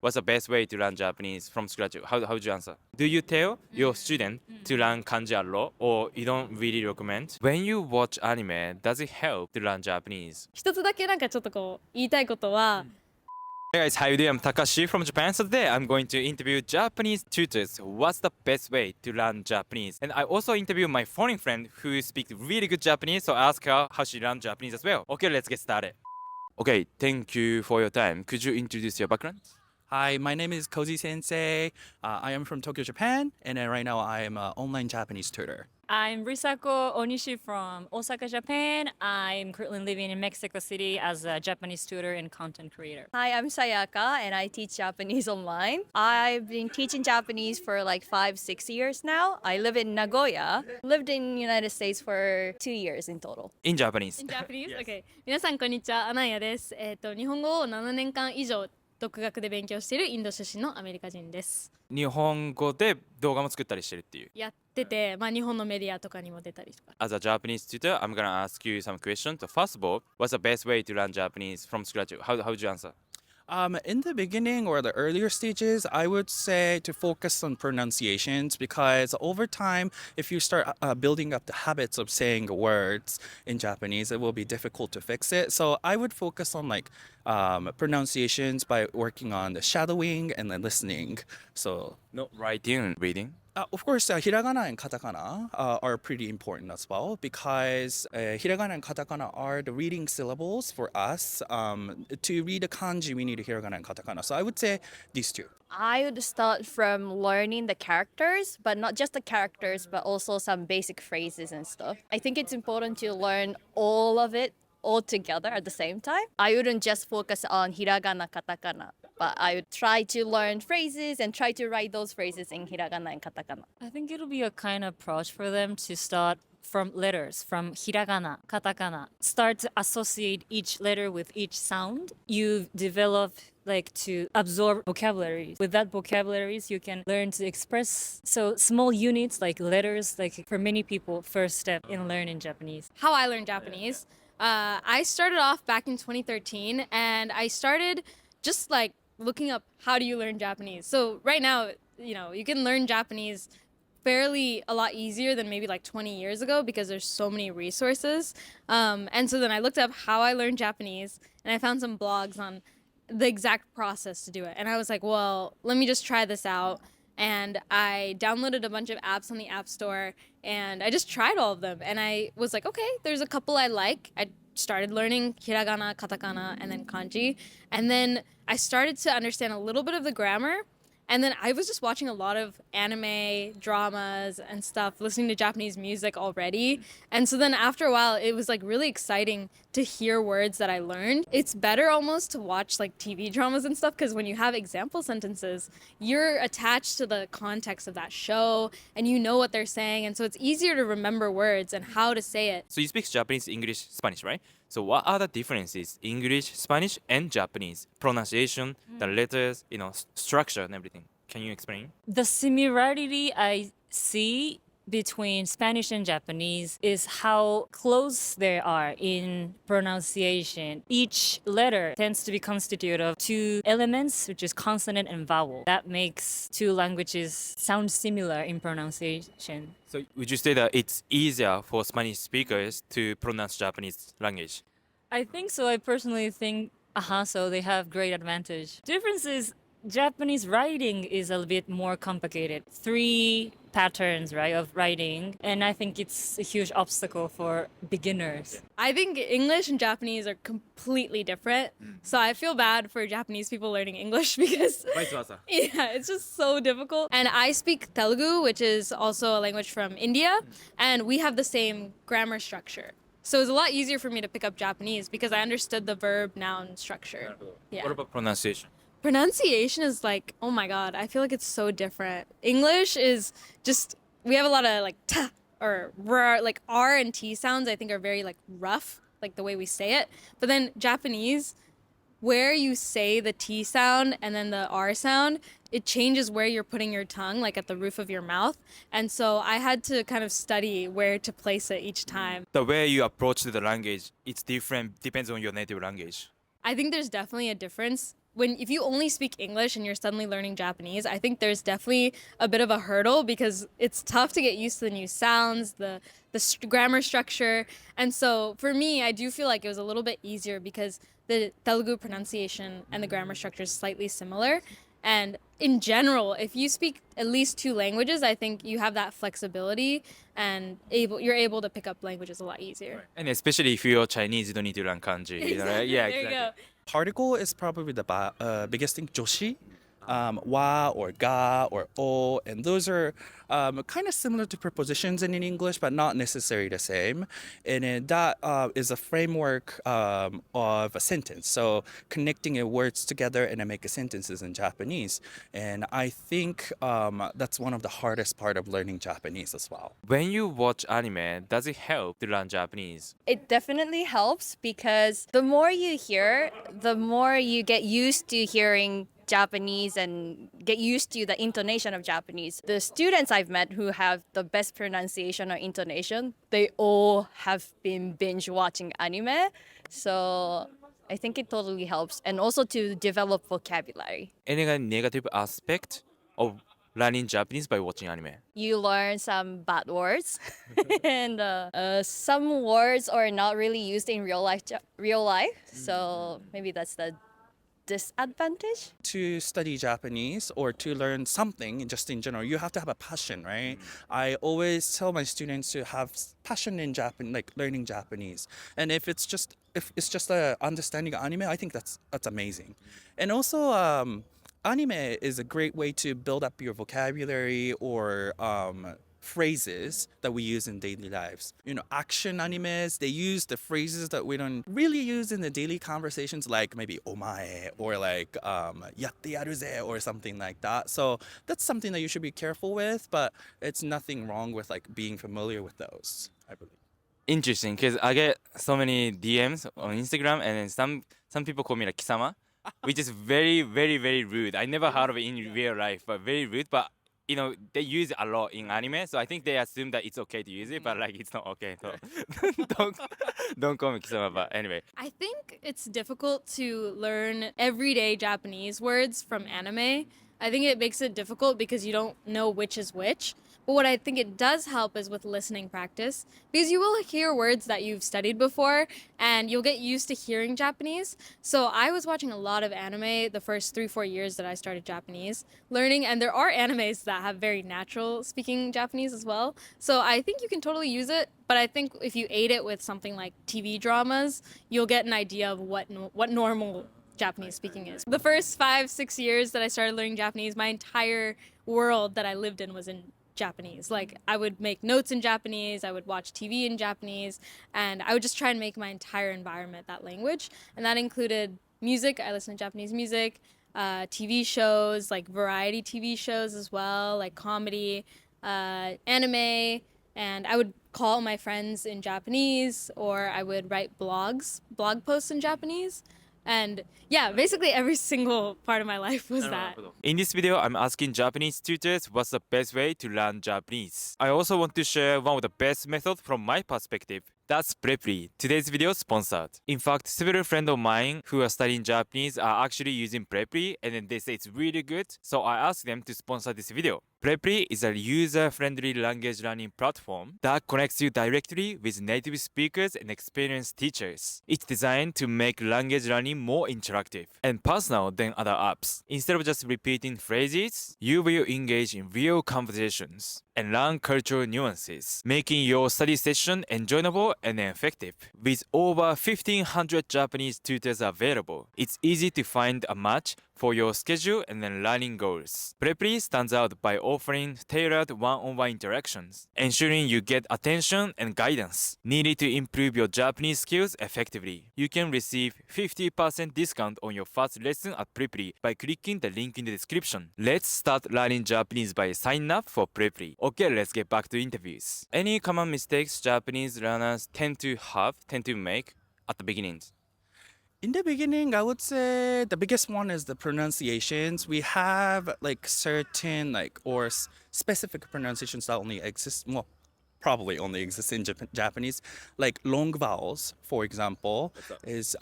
What's the best way to learn Japanese from scratch? How would you answer? Do you tell your student to learn kanji a lot, or you don't really recommend? When you watch anime, does it help to learn Japanese? 一つだけなんかちょっとこう言いたいことは、Hey guys, how you doing? I'm Takashi from Japan. So today I'm going to interview Japanese tutors. What's the best way to learn Japanese? And I also interview my foreign friend who speaks really good Japanese. So I ask her how she learned Japanese as well. Okay, let's get started. Okay, thank you for your time. Could you introduce your background? Hi, my name is Kozy Sensei. I am from Tokyo, Japan, and right now I am an online Japanese tutor. I'm Risako Onishi from Osaka, Japan. I'm currently living in Mexico City as a Japanese tutor and content creator. Hi, I'm Sayaka and I teach Japanese online. I've been teaching Japanese for like 5-6 years now. I live in Nagoya. Lived in United States for 2 years in total. In Japanese. In Japanese? Okay. 皆さんこんにちは、アナンヤです。日本語を7年間以上独学で勉強しているインド出身のアメリカ人です。日本語で動画も作ったりしてるっていう。やってて、まあ日本のメディアとかにも出たりとか。As a Japanese tutor, I'm gonna ask you some questions. So first of all, what's the best way to learn Japanese from scratch? How would you answer? In the beginning or the earlier stages, I would say to focus on pronunciations because over time, if you start building up the habits of saying words in Japanese, it will be difficult to fix it. So I would focus on like pronunciations by working on the shadowing and then listening. So No, writing, reading. Of course, hiragana and katakana are pretty important as well because hiragana and katakana are the reading syllables for us. To read a kanji, we need a hiragana and katakana. So I would say these two. I would start from learning the characters, but not just the characters, but also some basic phrases and stuff. I think it's important to learn all of it all together at the same time. I wouldn't just focus on hiragana, katakana, but I would try to learn phrases and try to write those phrases in hiragana and katakana. I think it'll be a kind of approach for them to start from letters, from hiragana, katakana. Start to associate each letter with each sound. You develop like to absorb vocabularies. With that vocabularies, you can learn to express. So small units like letters, like for many people, first step in learning Japanese. How I learned Japanese. I started off back in 2013 and I started just like looking up how do you learn Japanese. So right now, you can learn Japanese fairly a lot easier than maybe like 20 years ago because there's so many resources. And so then I looked up how I learned Japanese and I found some blogs on the exact process to do it. And I was like, well, let me just try this out. And I downloaded a bunch of apps on the App Store and I just tried all of them. And I was like, okay, there's a couple I like. I started learning hiragana, katakana, and then kanji. And then I started to understand a little bit of the grammar. And then I was just watching a lot of anime, dramas, and stuff, listening to Japanese music already. And so then after a while, it was like really exciting to hear words that I learned. It's better almost to watch like TV dramas and stuff because when you have example sentences, you're attached to the context of that show and you know what they're saying. And so it's easier to remember words and how to say it. So you speak Japanese, English, Spanish, right? So what are the differences? English, Spanish, and Japanese? Pronunciation, the letters, structure and everything. Can you explain? The similarity I see between Spanish and Japanese is how close they are in pronunciation. Each letter tends to be constituted of two elements, which is consonant and vowel. That makes two languages sound similar in pronunciation. So would you say that it's easier for Spanish speakers to pronounce Japanese language? I think so. I personally think, so they have great advantage. Difference is Japanese writing is a bit more complicated. 3 patterns, right, of writing. And I think it's a huge obstacle for beginners. I think English and Japanese are completely different. So I feel bad for Japanese people learning English because Vice versa. yeah, it's just so difficult. And I speak Telugu, which is also a language from India, and we have the same grammar structure. So it's a lot easier for me to pick up Japanese because I understood the verb noun structure. Yeah. What about pronunciation? Pronunciation is like, oh my god, I feel like it's so different. English is just, we have a lot of like ta or r, like R and T sounds I think are very like rough, like the way we say it. But then Japanese, where you say the T sound and then the R sound, it changes where you're putting your tongue, like at the roof of your mouth. And so I had to kind of study where to place it each time. The way you approach the language, it's different, depends on your native language. I think there's definitely a difference if you only speak English and you're suddenly learning Japanese, I think there's definitely a bit of a hurdle because it's tough to get used to the new sounds, the grammar structure. And so for me, I do feel like it was a little bit easier because the Telugu pronunciation and the grammar structure is slightly similar. And in general, if you speak at least two languages, I think you have that flexibility and you're able to pick up languages a lot easier. And especially if you're Chinese, you don't need to learn kanji. You know, right? Yeah, There exactly. you go. Particle is probably the biggest thing. Joshi, wa or ga or o, and those are kind of similar to prepositions in English, but not necessarily the same. And that is a framework of a sentence. So connecting words together and then make sentences in Japanese. And I think that's one of the hardest part of learning Japanese as well. When you watch anime, does it help to learn Japanese? It definitely helps because the more you hear, the more you get used to hearing Japanese and get used to the intonation of Japanese. The students I've met who have the best pronunciation or intonation, they all have been binge watching anime. So I think it totally helps. And also to develop vocabulary. Any negative aspect of learning Japanese by watching anime? You learn some bad words and some words are not really used in real life. So maybe that's the disadvantage. To study Japanese or to learn something just in general, you have to have a passion, right? I always tell my students to have passion in Japan, like learning Japanese. And if it's just understanding anime, I think that's amazing. And also anime is a great way to build up your vocabulary or phrases that we use in daily lives. You know, action animes, they use the phrases that we don't really use in the daily conversations, like maybe omae or like yatte yaruze or something like that. So that's something that you should be careful with, but it's nothing wrong with like being familiar with those, I believe. Interesting, because I get so many DMs on Instagram, and then some people call me like kisama, which is very, very, very rude. I never heard of it in real life, but very rude. But you know, they use it a lot in anime, so I think they assume that it's okay to use it, but like it's not okay. So don't call me kisama. But anyway, I think it's difficult to learn everyday Japanese words from anime. I think it makes it difficult because you don't know which is which. But what I think it does help is with listening practice because you will hear words that you've studied before and you'll get used to hearing Japanese. So I was watching a lot of anime the first 3-4 years that I started Japanese learning, and there are animes that have very natural speaking Japanese as well. So I think you can totally use it, but I think if you aid it with something like TV dramas, you'll get an idea of what normal Japanese speaking is. The first 5-6 years that I started learning Japanese, my entire world that I lived in was in Japanese. Like I would make notes in Japanese, I would watch TV in Japanese, and I would just try and make my entire environment that language. And that included music. I listened to Japanese music, TV shows, like variety TV shows as well, like comedy, anime, and I would call my friends in Japanese, or I would write blog posts in Japanese. And yeah, basically every single part of my life was that. in this video, I'm asking Japanese tutors what's the best way to learn Japanese. I also want to share one of the best methods from my perspective. That's Preply, today's video sponsored. In fact, several friends of mine who are studying Japanese are actually using Preply, and then they say it's really good, so I asked them to sponsor this video. Preply is a user-friendly language learning platform that connects you directly with native speakers and experienced teachers. It's designed to make language learning more interactive and personal than other apps. Instead of just repeating phrases, you will engage in real conversations and learn cultural nuances, making your study session enjoyable and effective. With over 1,500 Japanese tutors available, it's easy to find a match for your schedule and then learning goals. Preply stands out by offering tailored one-on-one interactions, ensuring you get attention and guidance needed to improve your Japanese skills effectively. You can receive 50% discount on your first lesson at Preply by clicking the link in the description. Let's start learning Japanese by signing up for Preply. Okay, let's get back to interviews. Any common mistakes Japanese learners tend to make at the beginning? In the beginning, I would say the biggest one is the pronunciations. We have like certain like or specific pronunciations that only exist. Well, probably only exists in Japanese. Like long vowels, for example, is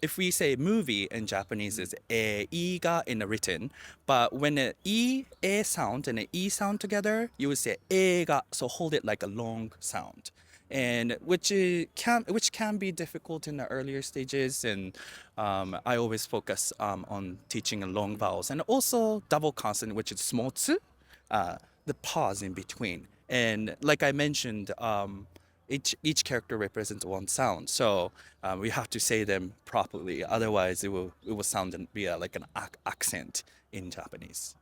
if we say movie in Japanese is e ga in the written, but when a sound and an e sound together, you would say e ga. So hold it like a long sound. And which can be difficult in the earlier stages, and I always focus on teaching long vowels and also double consonant, which is smotsu, the pause in between. And like I mentioned, each character represents one sound, so we have to say them properly. Otherwise, it will sound and be like an accent in Japanese.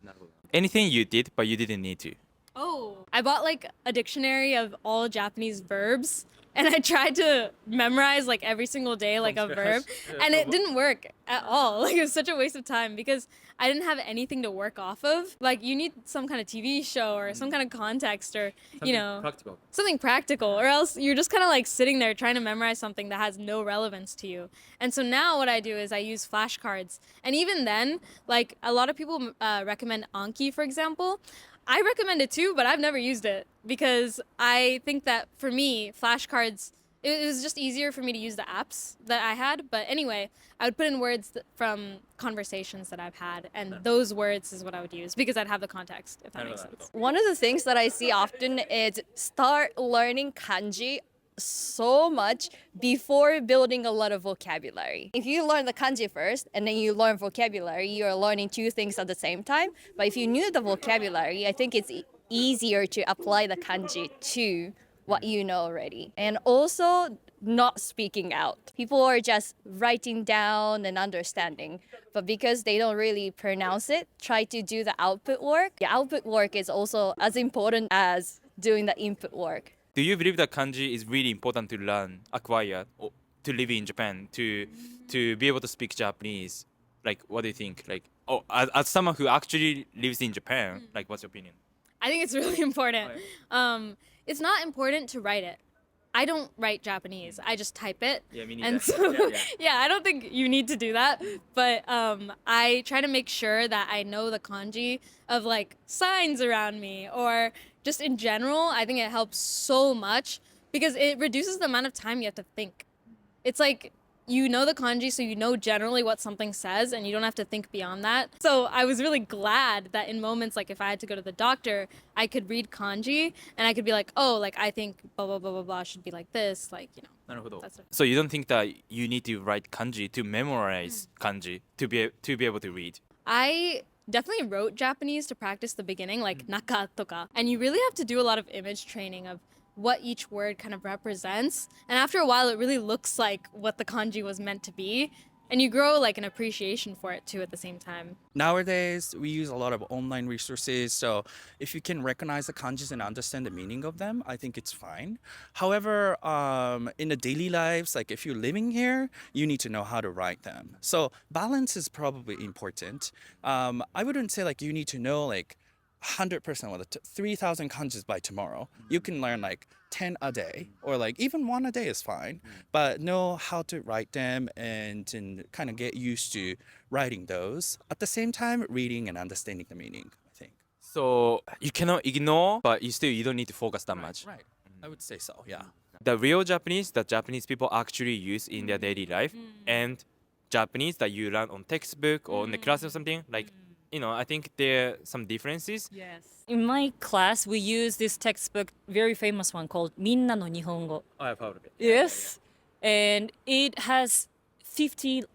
Anything you did, but you didn't need to. Oh, I bought like a dictionary of all Japanese verbs and I tried to memorize like every single day like a verb and it didn't work at all. Like it was such a waste of time because I didn't have anything to work off of. Like you need some kind of TV show or some kind of context or Practical. something practical or else you're just kind of like sitting there trying to memorize something that has no relevance to you. And so now what I do is I use flashcards. And even then, like a lot of people recommend Anki, for example. I recommend it too, but I've never used it because I think that for me, flashcards, it was just easier for me to use the apps that I had. But anyway, I would put in words from conversations that I've had, and those words is what I would use because I'd have the context, if that makes sense. One of the things that I see often is start learning kanji so much before building a lot of vocabulary. If you learn the kanji first and then you learn vocabulary, you're learning two things at the same time. But if you knew the vocabulary, I think it's easier to apply the kanji to what you know already. And also not speaking out. People are just writing down and understanding, but because they don't really pronounce it, try to do the output work. The output work is also as important as doing the input work. Do you believe that kanji is really important to learn, acquire, or to live in Japan, to be able to speak Japanese? Like, what do you think? Like, as someone who actually lives in Japan, like, what's your opinion? I think it's really important. It's not important to write it. I don't write Japanese. I just type it. Yeah, me neither. And so, yeah, I don't think you need to do that. But I try to make sure that I know the kanji of like signs around me or just in general. I think it helps so much because it reduces the amount of time you have to think. It's like you know the kanji, so you know generally what something says, and you don't have to think beyond that. So I was really glad that in moments like if I had to go to the doctor, I could read kanji, and I could be like, oh, like I think blah blah blah blah blah should be like this, like That's it. So you don't think that you need to write kanji to memorize kanji to be able to read? I definitely wrote Japanese to practice the beginning, like naka toka, and you really have to do a lot of image training of what each word kind of represents. And after a while, it really looks like what the kanji was meant to be. And you grow like an appreciation for it too at the same time. Nowadays, we use a lot of online resources, so if you can recognize the kanjis and understand the meaning of them, I think it's fine. However, in the daily lives, like if you're living here, you need to know how to write them. So balance is probably important. I wouldn't say like you need to know like 100% of the 3,000 kanjis by tomorrow. You can learn like 10 a day or like even one a day is fine, but know how to write them and kind of get used to writing those. At the same time, reading and understanding the meaning, I think. So you cannot ignore, but you don't need to focus that much. Right. I would say so, yeah. The real Japanese that Japanese people actually use in their daily life and Japanese that you learn on textbook or in the class or something, like, I think there are some differences. Yes. In my class, we use this textbook, very famous one called Minna no Nihongo. Oh, I've heard of it. Yes. And it has 50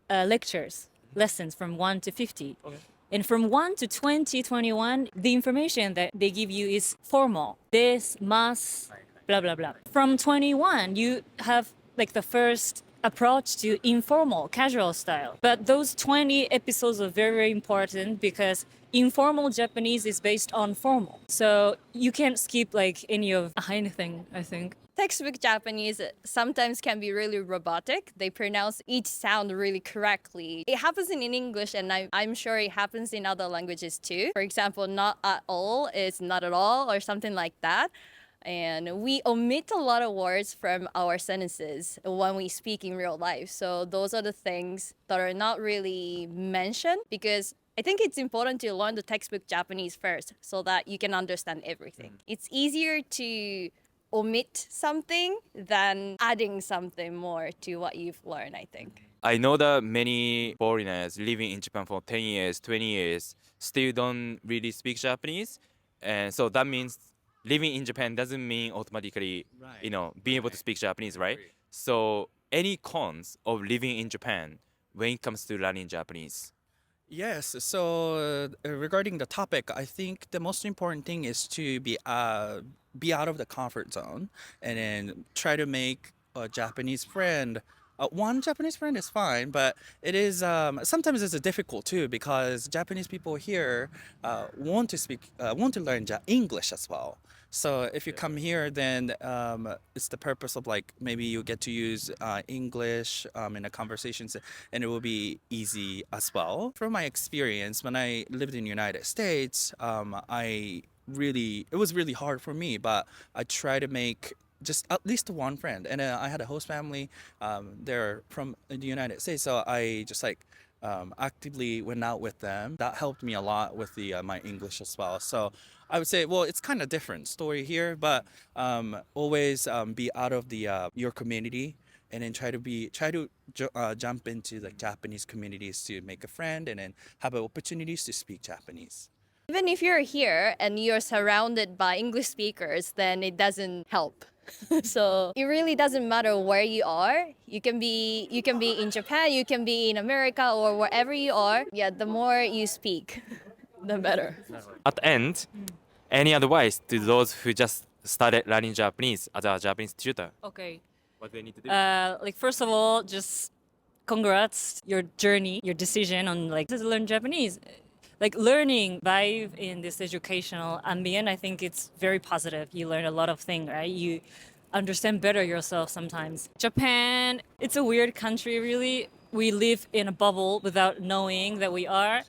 lectures, lessons from 1 to 50. Okay. And from 1 to 20, 21, the information that they give you is formal. Des, mas, blah, blah, blah. From 21, you have like the first approach to informal, casual style. But those 20 episodes are very, very important because informal Japanese is based on formal. So you can't skip like any of anything, I think. Textbook Japanese sometimes can be really robotic. They pronounce each sound really correctly. It happens in English, and I'm sure it happens in other languages too. For example, not at all is not at all, or something like that. And we omit a lot of words from our sentences when we speak in real life. So those are the things that are not really mentioned because I think it's important to learn the textbook Japanese first so that you can understand everything. It's easier to omit something than adding something more to what you've learned, I think. I know that many foreigners living in Japan for 10 years, 20 years still don't really speak Japanese. And so that means living in Japan doesn't mean automatically, being able to speak Japanese, right? So any cons of living in Japan when it comes to learning Japanese? Yes, so regarding the topic, I think the most important thing is to be out of the comfort zone and then try to make a Japanese friend. One Japanese friend is fine, but it is sometimes it's difficult too because Japanese people here want to learn English as well. So if you come here, then it's the purpose of like maybe you get to use English in a conversations, and it will be easy as well. From my experience, when I lived in the United States, it was really hard for me, but I try to make just at least one friend, and I had a host family. They're from the United States, so I just like actively went out with them. That helped me a lot with the my English as well. So I would say, well, it's kind of different story here, but always be out of the your community, and then jump into the Japanese communities to make a friend, and then have opportunities to speak Japanese. Even if you're here and you're surrounded by English speakers, then it doesn't help. So it really doesn't matter where you are. You can be in Japan, you can be in America, or wherever you are. Yeah, the more you speak, the better. At the end, any advice to those who just started learning Japanese as a Japanese tutor? Okay. What they need to do? Like first of all, just congrats your journey, your decision on like to learn Japanese. Like learning vibe in this educational ambient, I think it's very positive. You learn a lot of things, right? You understand better yourself sometimes. Japan, it's a weird country, really. We live in a bubble without knowing that we are.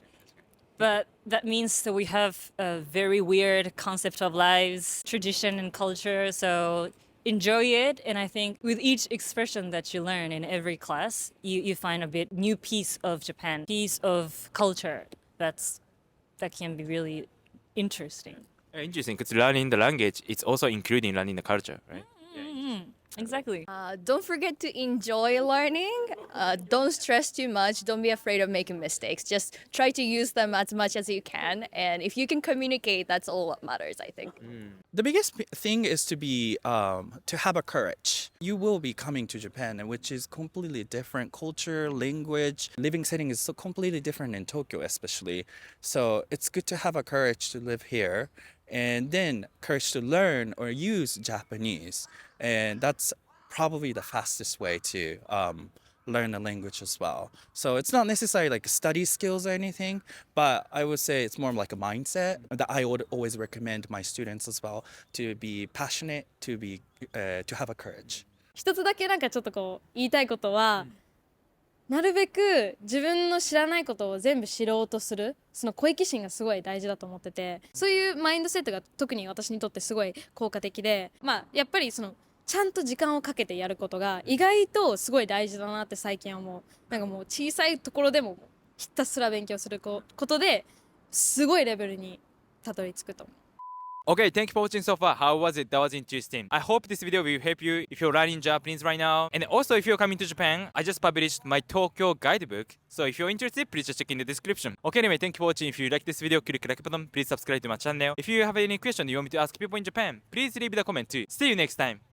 But that means that we have a very weird concept of lives, tradition, and culture. So enjoy it. And I think with each expression that you learn in every class, you find a bit new piece of Japan, piece of culture. That can be really interesting. Interesting, because learning the language, it's also including learning the culture, right? Exactly. Don't forget to enjoy learning. Don't stress too much. Don't be afraid of making mistakes. Just try to use them as much as you can. And if you can communicate, that's all what matters, I think. The biggest thing is to have a courage. You will be coming to Japan, which is completely different culture, language, living setting is so completely different in Tokyo, especially. So it's good to have a courage to live here, and then courage to learn or use Japanese, and that's probably the fastest way to learn the language as well. So it's not necessarily like study skills or anything, but I would say it's more like a mindset that I would always recommend my students as well, to be passionate, to have a courage. 一つだけなんかちょっとこう言いたいことは、なるべく自分の知らないことを全部知ろうとする、その好奇心がすごい大事だと思ってて、そういうマインドセットが特に私にとってすごい効果的で、まあやっぱりそのちゃんと時間をかけてやることが意外とすごい大事だなって最近は思う。なんかもう小さいところでもひたすら勉強することですごいレベルにたどり着くと思う。Okay, thank you for watching so far. How was it? That was interesting. I hope this video will help you if you're learning Japanese right now. And also, if you're coming to Japan, I just published my Tokyo guidebook. So if you're interested, please just check in the description. Okay, anyway, thank you for watching. If you like this video, click the like button. Please subscribe to my channel. If you have any question you want me to ask people in Japan, please leave the comment too. See you next time.